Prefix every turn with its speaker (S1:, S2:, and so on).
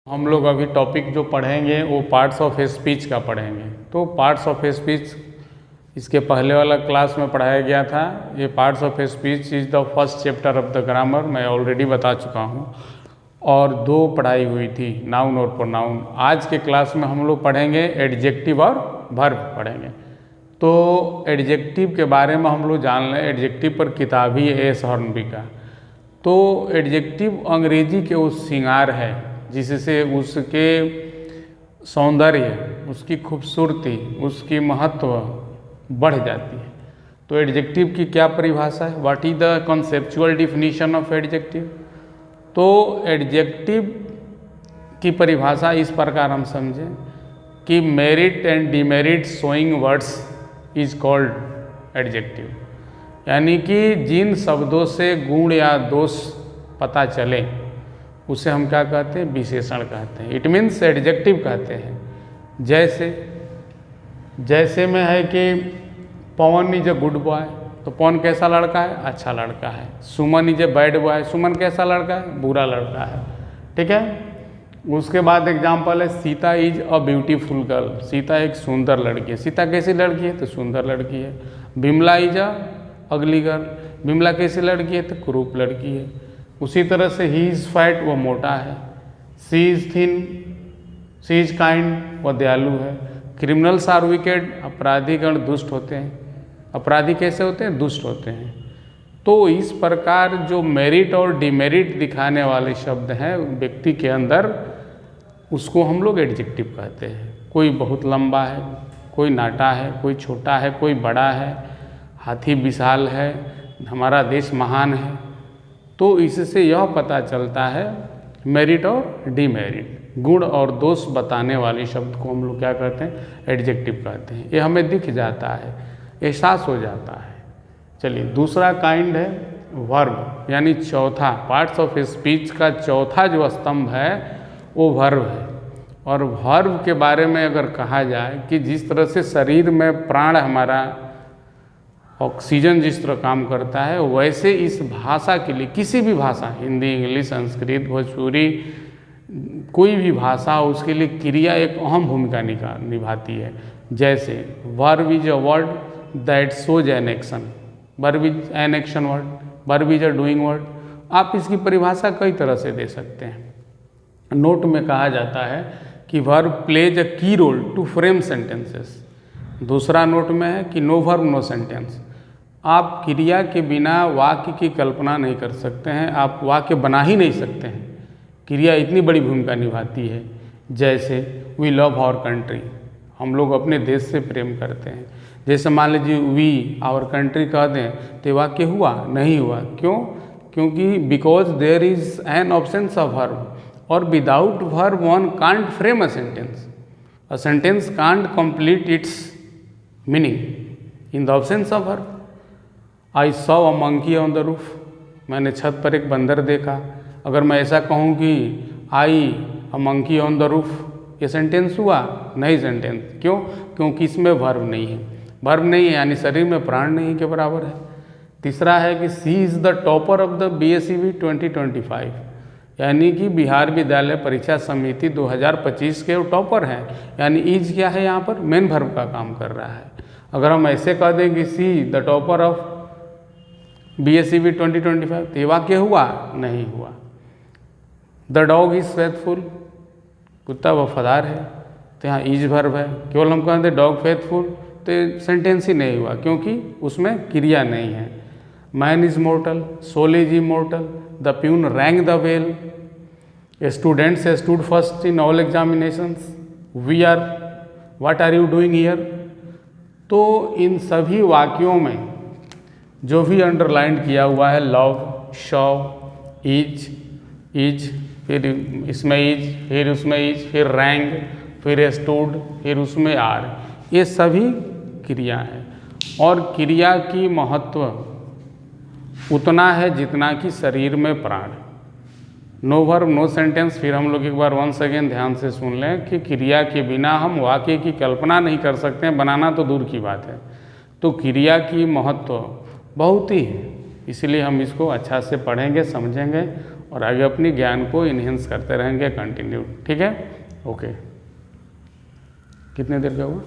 S1: हम लोग अभी टॉपिक जो पढ़ेंगे वो पार्ट्स ऑफ स्पीच का पढ़ेंगे। तो पार्ट्स ऑफ स्पीच इसके पहले वाला क्लास में पढ़ाया गया था। ये parts of speech is the first chapter of the grammar, मैं ऑलरेडी बता चुका हूँ। और दो पढ़ाई हुई थी, नाउन और प्रोनाउन। आज के क्लास में हम लोग पढ़ेंगे एडजेक्टिव और वर्ब पढ़ेंगे। तो एडजेक्टिव के बारे में हम लोग जान लें। एडजेक्टिव पर किताब ही है एस हॉर्नबी का। तो एडजेक्टिव अंग्रेजी के उस श्रृंगार है जिससे उसके सौंदर्य, उसकी खूबसूरती, उसकी महत्व बढ़ जाती है। तो एडजेक्टिव की क्या परिभाषा है? What is the conceptual definition of adjective? तो एडजेक्टिव की परिभाषा इस प्रकार हम समझें कि merit and demerit showing words is called adjective. यानी कि जिन शब्दों से गुण या दोष पता चले उसे हम क्या कहते हैं? विशेषण कहते हैं। इट मीन्स एडजेक्टिव कहते हैं। जैसे में है कि पवन इज ए गुड बॉय, तो पवन कैसा लड़का है? अच्छा लड़का है। सुमन इज ए बैड बॉय, सुमन कैसा लड़का है? बुरा लड़का है। ठीक है। उसके बाद एग्जाम्पल है Sita is a beautiful girl, Sita एक सुंदर लड़की है। सीता कैसी लड़की है? तो सुंदर लड़की है। बिमला इज अ अगली गर्ल, बिमला कैसी लड़की है? तो कुरूप लड़की है। उसी तरह से ही इज़ फैट, वो मोटा है। She is thin, she is kind, वो दयालु है। क्रिमिनल्स आर विकेड, अपराधीगण दुष्ट होते हैं। अपराधी कैसे होते हैं? दुष्ट होते हैं। तो इस प्रकार जो मेरिट और डिमेरिट दिखाने वाले शब्द हैं व्यक्ति के अंदर, उसको हम लोग एडजेक्टिव कहते हैं। कोई बहुत लंबा है, कोई नाटा है, कोई छोटा है, कोई बड़ा है, हाथी विशाल है, हमारा देश महान है। तो इससे यह पता चलता है मेरिट और डिमेरिट, गुण और दोष बताने वाले शब्द को हम लोग क्या कहते हैं? एडजेक्टिव कहते हैं। ये हमें दिख जाता है, एहसास हो जाता है। चलिए, दूसरा काइंड है वर्ब, यानी चौथा पार्ट्स ऑफ स्पीच का चौथा जो स्तंभ है वो वर्ब है। और वर्ब के बारे में अगर कहा जाए कि जिस तरह से शरीर में प्राण हमारा ऑक्सीजन जिस तरह काम करता है, वैसे इस भाषा के लिए, किसी भी भाषा, हिंदी, इंग्लिश, संस्कृत, भोजपुरी, कोई भी भाषा, उसके लिए क्रिया एक अहम भूमिका निभाती है। जैसे verb is a word that shows an action, verb is an action word, verb is a doing word. आप इसकी परिभाषा कई तरह से दे सकते हैं। नोट में कहा जाता है कि वर्ब प्लेज अ की रोल टू फ्रेम सेंटेंसेस। दूसरा नोट में है कि नो वर्ब नो सेंटेंस। आप क्रिया के बिना वाक्य की कल्पना नहीं कर सकते हैं, आप वाक्य बना ही नहीं सकते हैं। क्रिया इतनी बड़ी भूमिका निभाती है। जैसे वी लव आवर कंट्री, हम लोग अपने देश से प्रेम करते हैं। जैसे मान लीजिए वी आवर कंट्री कह दें तो वाक्य हुआ? नहीं हुआ। क्यों? क्योंकि because there is an absence of verb, और without verb one can't frame a sentence. A sentence can't complete its meaning in the absence of verb. I saw a monkey on the roof, मैंने छत पर एक बंदर देखा। अगर मैं ऐसा कहूँ कि I a monkey on the roof, ये सेंटेंस हुआ? नहीं सेंटेंस। क्यों? क्योंकि इसमें वर्ब नहीं है। वर्ब नहीं है यानी शरीर में प्राण नहीं के बराबर है। तीसरा है कि she is the topper of the BSEB 2025, यानी कि बिहार विद्यालय परीक्षा समिति 2025 के टॉपर हैं। यानी इज क्या है? यहाँ पर मेन वर्ब का काम कर रहा है। अगर हम ऐसे कह दें कि see the topper of BSEB 2025, तो ये वाक्य हुआ? नहीं हुआ। द डॉग इज फेथफुल, कुत्ता वफादार है, तो यहाँ इज वर्ब है। केवल हम कहते डॉग फेथफुल, तो सेंटेंस ही नहीं हुआ क्योंकि उसमें क्रिया नहीं है। Man is mortal, soul is immortal, the peon rang the bell, students stood first in all examinations, we are, what are you doing here. तो इन सभी वाक्यों में जो भी अंडरलाइन किया हुआ है, लव, शॉ, इज, फिर इसमें इज, फिर उसमें इज, फिर रैंग, फिर स्टूड, फिर उसमें आर, ये सभी क्रिया है। और क्रिया की महत्व उतना है जितना कि शरीर में प्राण। No verb no sentence. फिर हम लोग एक बार वंस अगेन ध्यान से सुन लें कि क्रिया के बिना हम वाक्य की कल्पना नहीं कर सकते हैं, बनाना तो दूर की बात है। तो क्रिया की महत्व बहुत ही है, इसलिए हम इसको अच्छा से पढ़ेंगे, समझेंगे और आगे अपनी ज्ञान को इन्हेंस करते रहेंगे कंटिन्यू। ठीक है, ओके। कितने देर का हुआ?